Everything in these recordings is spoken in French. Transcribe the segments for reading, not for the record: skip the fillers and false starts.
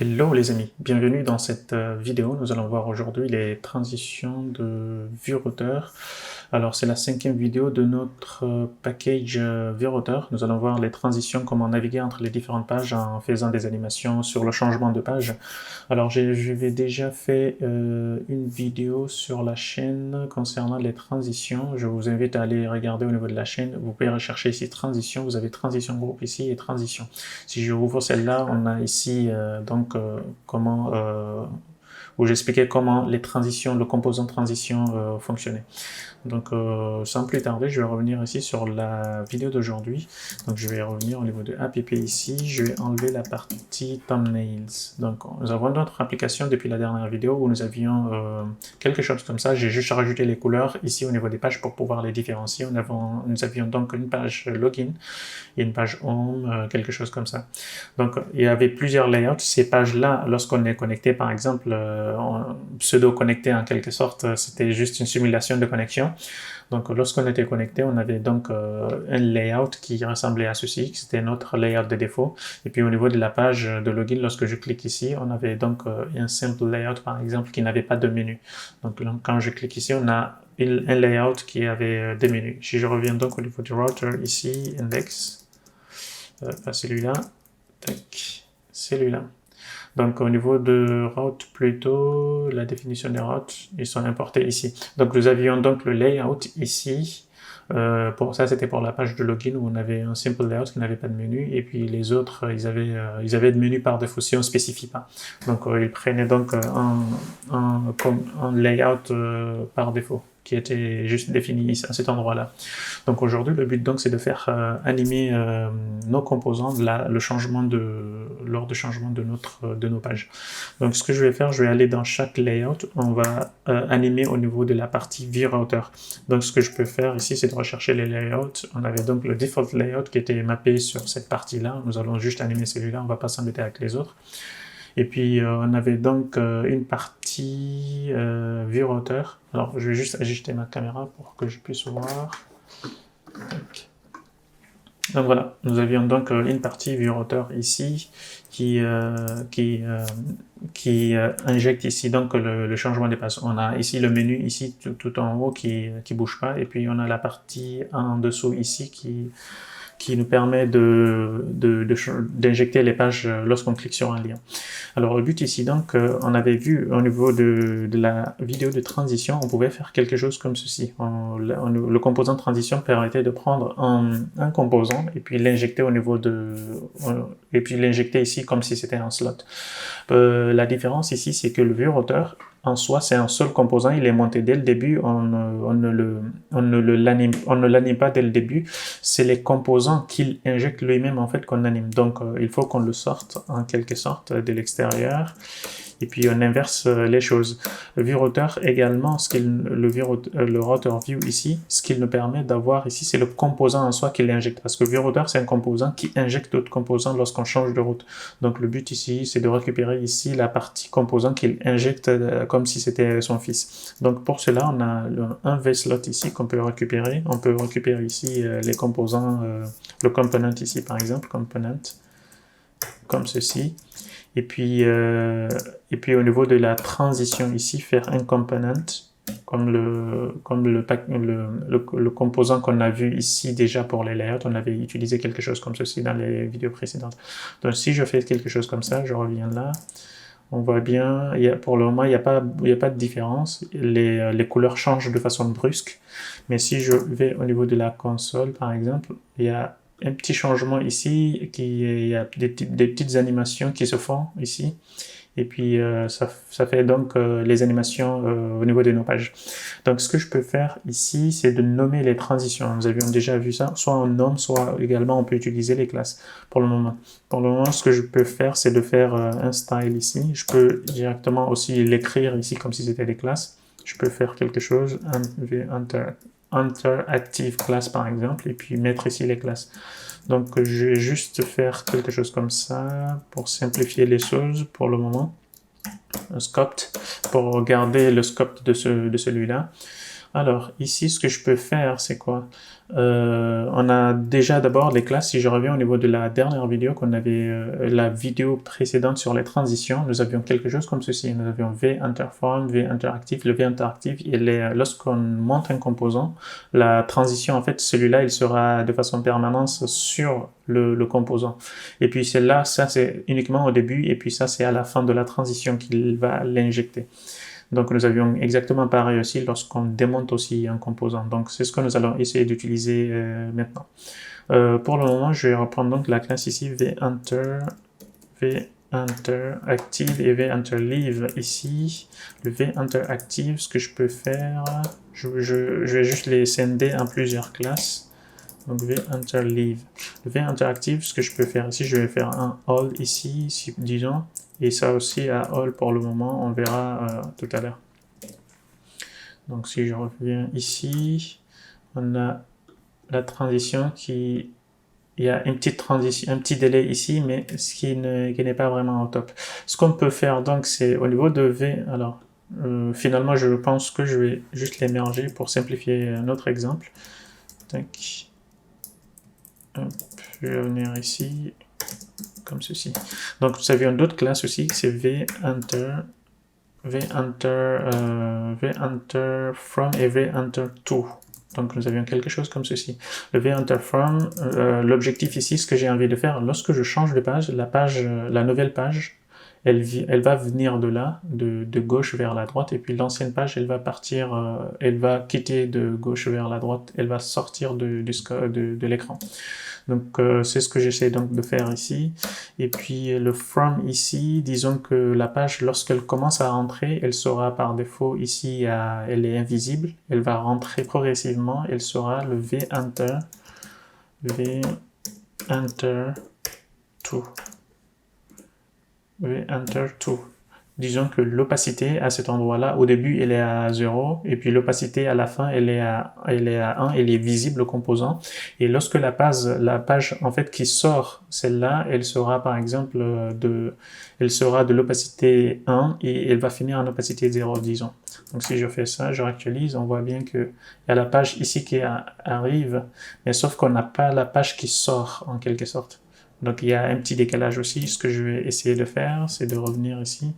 Hello les amis, bienvenue dans cette vidéo. Nous allons voir aujourd'hui les transitions de VueRouter. Alors c'est la 5e vidéo de notre package VueRouter. Nous allons voir les transitions, comment naviguer entre les différentes pages en faisant des animations sur le changement de page. Alors je vais déjà fait une vidéo sur la chaîne concernant les transitions. Je vous invite à aller regarder au niveau de la chaîne. Vous pouvez rechercher ici transition. Vous avez transition groupe ici et transition. Si je rouvre celle-là, on a ici comment où j'expliquais comment les transitions, le composant transition fonctionnait. Donc, sans plus tarder, je vais revenir ici sur la vidéo d'aujourd'hui. Donc, je vais revenir au niveau de app ici. Je vais enlever la partie thumbnails. Donc, nous avons notre application depuis la dernière vidéo où nous avions quelque chose comme ça. J'ai juste rajouté les couleurs ici au niveau des pages pour pouvoir les différencier. Nous avions donc une page login et une page home, quelque chose comme ça. Donc, il y avait plusieurs layouts. Ces pages-là, lorsqu'on est connecté, par exemple, pseudo-connecté en quelque sorte, c'était juste une simulation de connexion. Donc, lorsqu'on était connecté, on avait donc un layout qui ressemblait à ceci, c'était notre layout de défaut. Et puis, au niveau de la page de login, lorsque je clique ici, on avait donc un simple layout, par exemple, qui n'avait pas de menu. Donc, quand je clique ici, on a un layout qui avait des menus. Si je reviens donc au niveau du router ici, index, pas celui-là, tac, celui-là. Donc au niveau de route plutôt, la définition des routes, ils sont importés ici. Donc nous avions donc le layout ici. Pour ça, c'était pour la page de login où on avait un simple layout qui n'avait pas de menu. Et puis les autres, ils avaient de menu par défaut si on ne spécifie pas. Donc ils prenaient donc un layout par défaut qui était juste défini à cet endroit-là. Donc aujourd'hui, le but donc c'est de faire animer nos composants lors du changement de nos pages. Donc ce que je vais faire, je vais aller dans chaque layout, on va animer au niveau de la partie VueRouter. Donc ce que je peux faire ici, c'est de rechercher les layouts. On avait donc le default layout qui était mappé sur cette partie-là. Nous allons juste animer celui-là, on ne va pas s'embêter avec les autres. Et puis on avait donc une partie VueRouter. Alors je vais juste ajuster ma caméra pour que je puisse voir. Donc voilà, nous avions donc une partie VueRouter ici qui injecte ici donc le changement des pages. On a ici le menu ici tout en haut qui bouge pas, et puis on a la partie en dessous ici qui nous permet d'injecter les pages lorsqu'on clique sur un lien. Alors le but ici donc, on avait vu au niveau de la vidéo de transition, on pouvait faire quelque chose comme ceci. Le composant de transition permettait de prendre un composant et puis l'injecter au niveau et puis l'injecter ici comme si c'était un slot. La différence ici, c'est que le VueRouter, en soi, c'est un seul composant, il est monté dès le début, on ne l'anime pas dès le début, c'est les composants qu'il injecte lui-même en fait qu'on anime. Donc il faut qu'on le sorte en quelque sorte de l'extérieur et puis on inverse les choses. Le VueRouter également, le router view ici, ce qu'il nous permet d'avoir ici, c'est le composant en soi qu'il injecte. Parce que VueRouter, c'est un composant qui injecte d'autres composants lorsqu'on change de route. Donc le but ici, c'est de récupérer ici la partie composant qu'il injecte comme si c'était son fils. Donc pour cela, on a un vslot ici qu'on peut récupérer. On peut récupérer ici les composants, le component ici par exemple, component, comme ceci. Et puis au niveau de la transition ici, faire un component comme le composant qu'on a vu ici déjà pour les layouts. On avait utilisé quelque chose comme ceci dans les vidéos précédentes. Donc si je fais quelque chose comme ça, je reviens là. On voit bien, pour le moment, il n'y a pas de différence. Les couleurs changent de façon brusque. Mais si je vais au niveau de la console, par exemple, il y a un petit changement ici, il y a des petites animations qui se font ici. Et puis, ça fait donc les animations au niveau de nos pages. Donc, ce que je peux faire ici, c'est de nommer les transitions. Nous avions déjà vu ça. Soit on nomme, soit également on peut utiliser les classes pour le moment. Pour le moment, ce que je peux faire, c'est de faire un style ici. Je peux directement aussi l'écrire ici comme si c'était des classes. Je peux faire quelque chose, interactive class par exemple, et puis mettre ici les classes. Donc je vais juste faire quelque chose comme ça pour simplifier les choses pour le moment. Un scope pour garder le scope de celui-là. Alors, ici, ce que je peux faire, c'est quoi? On a déjà d'abord les classes. Si je reviens au niveau de la dernière vidéo qu'on avait, la vidéo précédente sur les transitions, nous avions quelque chose comme ceci. Nous avions v-interform, v-interactive. Le v-interactive, lorsqu'on monte un composant, la transition, en fait, celui-là, il sera de façon permanente sur le composant. Et puis celle-là, ça c'est uniquement au début, et puis ça c'est à la fin de la transition qu'il va l'injecter. Donc nous avions exactement pareil aussi lorsqu'on démonte aussi un composant. Donc c'est ce que nous allons essayer d'utiliser maintenant. Pour le moment, je vais reprendre donc la classe ici venter, vEnterActive et vEnterLeave ici. Le vEnterActive, ce que je peux faire, je vais juste les scinder en plusieurs classes. Donc vEnterLeave. Le vEnterActive, ce que je peux faire ici, je vais faire un all ici, disons, et ça aussi à all pour le moment, on verra tout à l'heure. Donc si je reviens ici, on a la transition qui... Il y a une petite transition, un petit délai ici, mais ce qui n'est pas vraiment au top. Ce qu'on peut faire donc, c'est au niveau de V, alors finalement je pense que je vais juste les merger pour simplifier notre exemple. Tac. Hop, je vais venir ici, comme ceci. Donc nous avions d'autres classes aussi, c'est vEnter, vEnterFrom et vEnterTo. Donc nous avions quelque chose comme ceci. Le vEnterFrom, l'objectif ici, ce que j'ai envie de faire, lorsque je change de page, la nouvelle page, elle va venir de là, de gauche vers la droite, et puis l'ancienne page, elle va partir, elle va quitter de gauche vers la droite, elle va sortir de l'écran. Donc c'est ce que j'essaie donc de faire ici. Et puis le from ici, disons que la page, lorsqu'elle commence à rentrer, elle sera par défaut ici, elle est invisible. Elle va rentrer progressivement. Elle sera le vEnter to. vEnter to. Disons que l'opacité à cet endroit-là, au début, elle est à 0, et puis l'opacité à la fin, elle est à 1, elle est visible au composant. Et lorsque la page en fait qui sort, celle-là, elle sera par exemple elle sera de l'opacité 1 et elle va finir en opacité 0, disons. Donc si je fais ça, je réactualise, on voit bien qu'il y a la page ici qui arrive, mais sauf qu'on n'a pas la page qui sort en quelque sorte. Donc il y a un petit décalage aussi. Ce que je vais essayer de faire, c'est de revenir ici.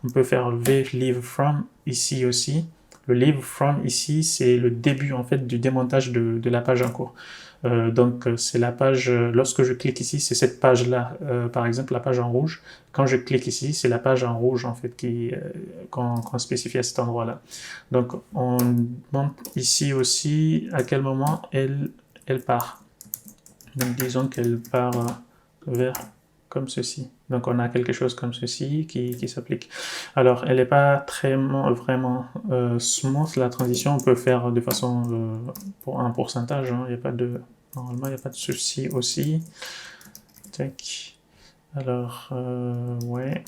On peut faire leave from ici aussi. Le leave from ici, c'est le début en fait du démontage de la page en cours. Donc c'est la page, lorsque je clique ici, c'est cette page-là, par exemple la page en rouge. Quand je clique ici, c'est la page en rouge en fait qu'on spécifie à cet endroit-là. Donc on montre ici aussi à quel moment elle part. Donc disons qu'elle part vers comme ceci. Donc on a quelque chose comme ceci qui s'applique. Alors elle n'est pas vraiment smooth la transition. On peut faire de façon pour un pourcentage. Hein, normalement il n'y a pas de souci aussi. Tac. Alors ouais.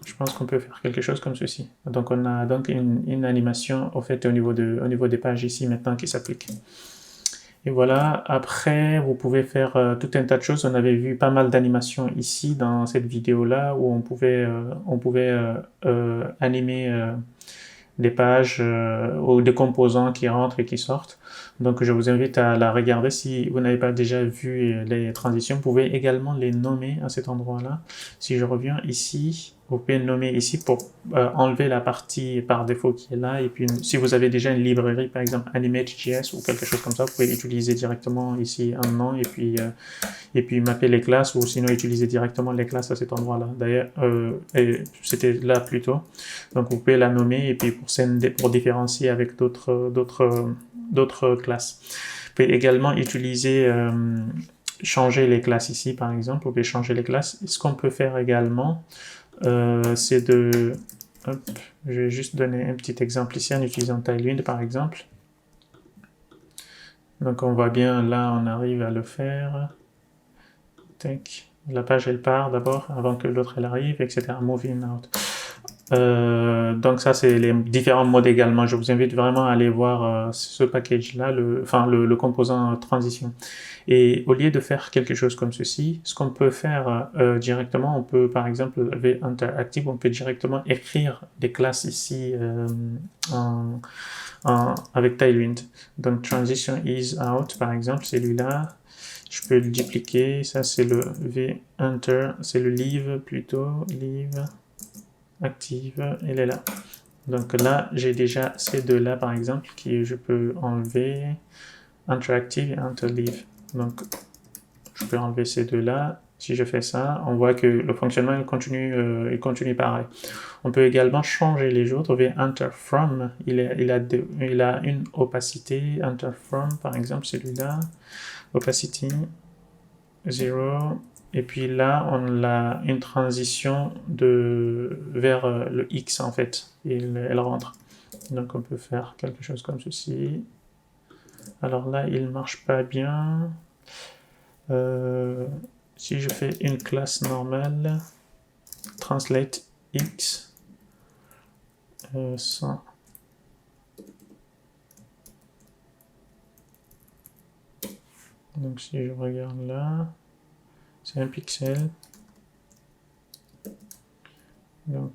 Je pense qu'on peut faire quelque chose comme ceci. Donc on a donc une animation au fait au niveau des pages ici maintenant qui s'applique. Et voilà, après, vous pouvez faire tout un tas de choses. On avait vu pas mal d'animations ici dans cette vidéo-là où on pouvait animer des pages ou des composants qui rentrent et qui sortent. Donc je vous invite à la regarder si vous n'avez pas déjà vu les transitions. Vous pouvez également les nommer à cet endroit-là. Si je reviens ici, vous pouvez nommer ici pour enlever la partie par défaut qui est là. Et puis si vous avez déjà une librairie, par exemple Animate.js ou quelque chose comme ça, vous pouvez utiliser directement ici un nom et puis mapper les classes ou sinon utiliser directement les classes à cet endroit-là. D'ailleurs, c'était là plus tôt. Donc vous pouvez la nommer et puis pour différencier avec d'autres classes. Vous pouvez également utiliser changer les classes ici par exemple. Vous pouvez changer les classes. Et ce qu'on peut faire également, c'est de... Hop, je vais juste donner un petit exemple ici en utilisant Tailwind par exemple. Donc on voit bien, là on arrive à le faire. Tac. La page elle part d'abord avant que l'autre elle arrive, etc. Moving out. Donc ça, c'est les différents modes également. Je vous invite vraiment à aller voir ce package-là, le composant transition. Et au lieu de faire quelque chose comme ceci, ce qu'on peut faire directement, on peut par exemple avec Interactive, on peut directement écrire des classes ici avec Tailwind. Donc transition is out par exemple, celui-là, je peux le dupliquer. Ça c'est le v-enter, c'est le leave plutôt, leave active, elle est là. Donc là, j'ai déjà ces deux-là, par exemple, qui je peux enlever, interactive et interleave. Donc, je peux enlever ces deux-là. Si je fais ça, on voit que le fonctionnement il continue pareil. On peut également changer les autres. Enter from, il a une opacité. Enter from, par exemple, celui-là, opacity 0. Et puis là, on a une transition vers le X en fait. Elle rentre. Donc on peut faire quelque chose comme ceci. Alors là, il ne marche pas bien. Si je fais une classe normale, translate X, 100. Donc si je regarde là, c'est un pixel. Donc,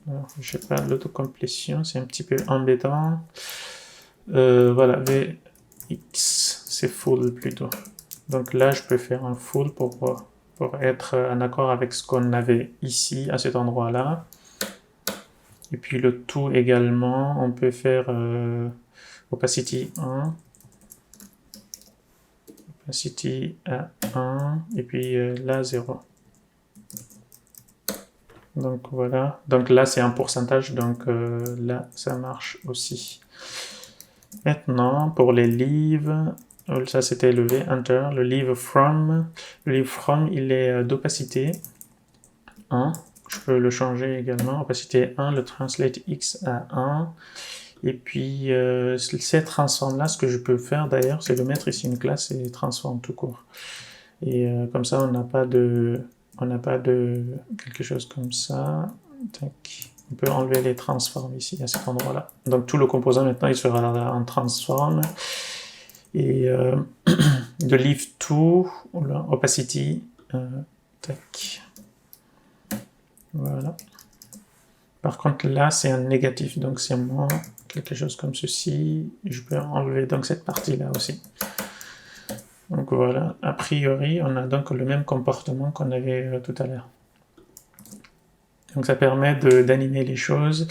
alors, je sais pas, l'autocomplétion, c'est un petit peu embêtant. Voilà, VX, c'est full plutôt. Donc là, je peux faire un full pour être en accord avec ce qu'on avait ici, à cet endroit-là. Et puis le tout également, on peut faire opacity 1. Opacity à 1. Et puis là, 0. Donc voilà. Donc là, c'est un pourcentage. Donc là, ça marche aussi. Maintenant, pour les leave, ça c'était le v-enter. Le leave from, il est d'opacité 1. Je peux le changer également. Opacité 1, le translate X à 1. Et puis, ces transforms-là, ce que je peux faire d'ailleurs, c'est de mettre ici une classe et transform tout court. Et comme ça, on n'a pas de quelque chose comme ça. Tac. On peut enlever les transforms ici, à cet endroit-là. Donc, tout le composant, maintenant, il sera en transform. Et de leave to, opacity, tac. Voilà. Par contre, là, c'est un négatif, donc c'est moins quelque chose comme ceci. Je peux enlever donc cette partie-là aussi. Donc voilà, a priori, on a donc le même comportement qu'on avait tout à l'heure. Donc ça permet d'animer les choses.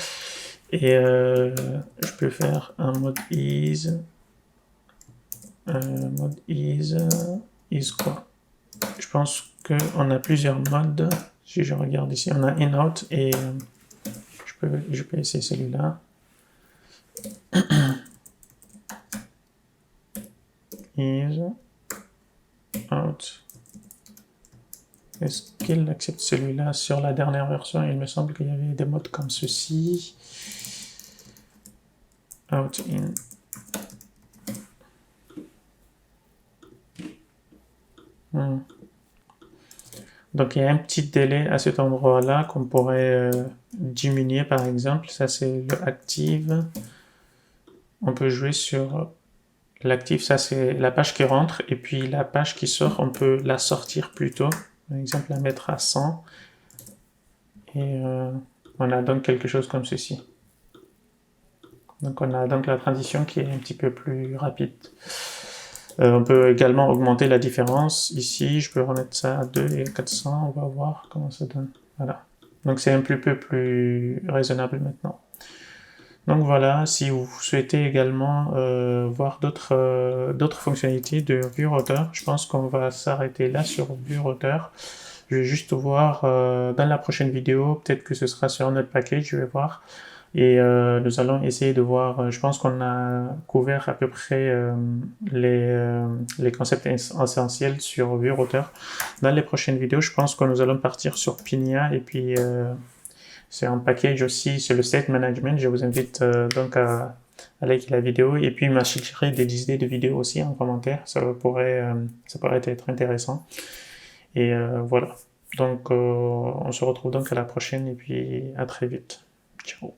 Et je peux faire un mode is. Mode is quoi? Je pense qu'on a plusieurs modes. Si je regarde ici, on a in-out et je peux essayer celui-là. Is out. Est-ce qu'il accepte celui-là? Sur la dernière version, il me semble qu'il y avait des modes comme ceci. Out, in. Donc il y a un petit délai à cet endroit-là qu'on pourrait diminuer par exemple. Ça c'est le active. On peut jouer sur l'active, ça c'est la page qui rentre. Et puis la page qui sort, on peut la sortir plutôt. Par exemple la mettre à 100. Et on a donc quelque chose comme ceci. Donc on a donc la transition qui est un petit peu plus rapide. On peut également augmenter la différence. Ici, je peux remettre ça à 2 et 400. On va voir comment ça donne. Voilà. Donc c'est un peu plus raisonnable maintenant. Donc voilà, si vous souhaitez également voir d'autres fonctionnalités de VueRouter, je pense qu'on va s'arrêter là sur VueRouter. Je vais juste voir dans la prochaine vidéo, peut-être que ce sera sur notre package, je vais voir. Et nous allons essayer de voir, je pense qu'on a couvert à peu près les concepts essentiels sur VueRouter. Dans les prochaines vidéos, je pense que nous allons partir sur Pinia et puis c'est un package aussi, c'est le state management. Je vous invite donc à liker la vidéo, et puis il m'a suggéré des idées de vidéos aussi en commentaire, ça pourrait être intéressant. Et voilà. Donc on se retrouve donc à la prochaine, et puis à très vite. Ciao.